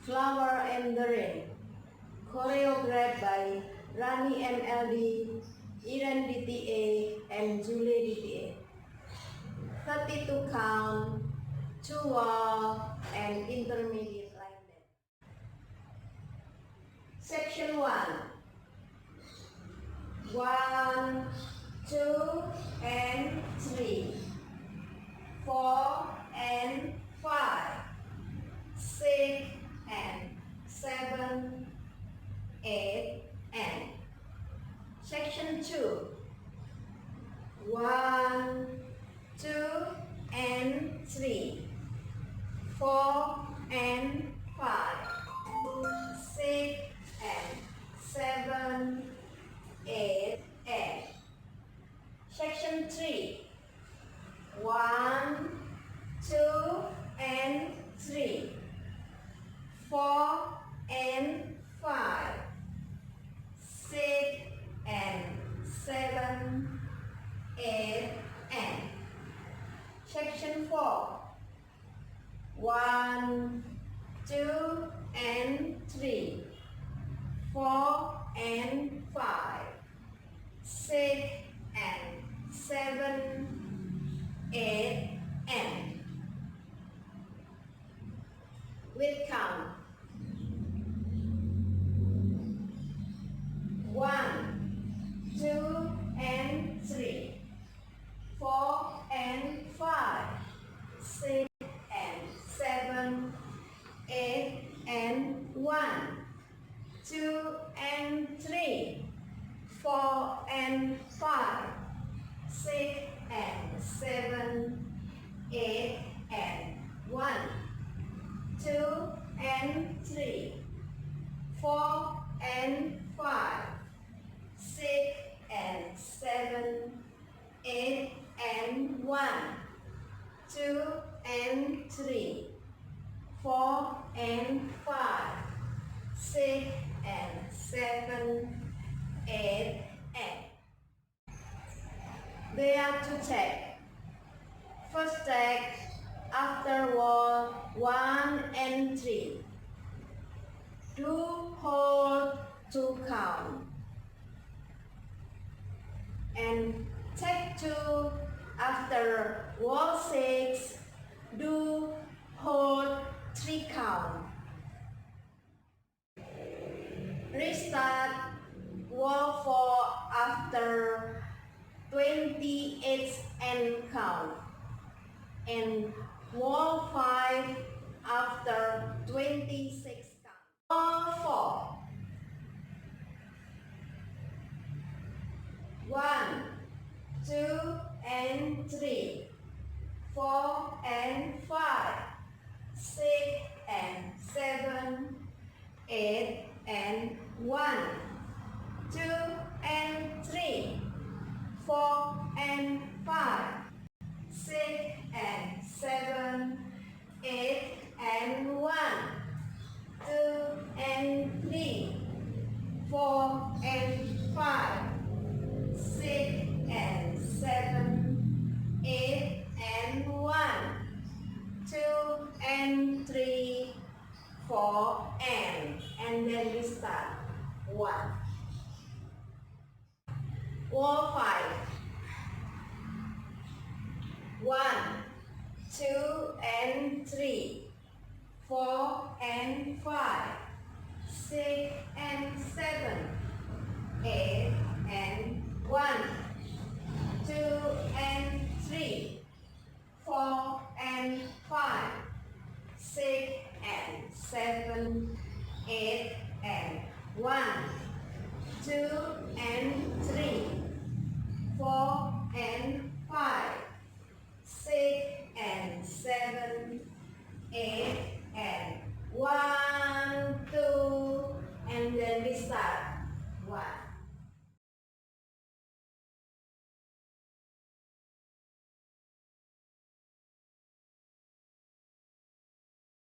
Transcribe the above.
Flower and the Rain, choreographed by Ranny MLD, Irene DTA, and Julee DTA. 32 count, 2 wall, and intermediate line depth. Section 1. 1, 2, and 3, 4, and 5, 6, and 7, 8, and section 2. 1, 2, and 3, 4, and 5, 6, and 7, 8, and section 3. 1, 2, and 3, 4, and 5, 6, and 7, 8, and section 4. 1, 2, and 3, 4, and 5, 6, and 7, 8, and with count. 1, 2, and 3, 4, and 5, 6, and 7, 8, and 1, 2, and 3, 4, and 5, 6, and 7, 8, and 1, 2, and 3, 4, and 5, 6, and 7, 8, and 1, 2, and 3, 4, and 5, 6, and 7, 8, and they are to take. First take after wall 1 and 3. Do hold 2 count. And take 2 after wall 6. Do hold 3 count. Restart wall 4 after 28 and count, and wall 5 after 26 count. Wall 4. 1, 2, and 3, 4, and 5, 6, and 7, 8, and 1, 2, and 3, 4, and 5, 6, and 7, 8, and 1, 2, and 3, 4, and 5, 6, and 7, 8, and 1, 2, and 3, 4, and then we start 1. Wall 5. 1, 2, and 3, 4, and 5, 6, and 7, 8, and 1, 2, and 3, 4, and 5, 6, and 7, 8, and 1, 2, and 3, 4, and 5, 6, and 7, 8, and 1, 2, and then we start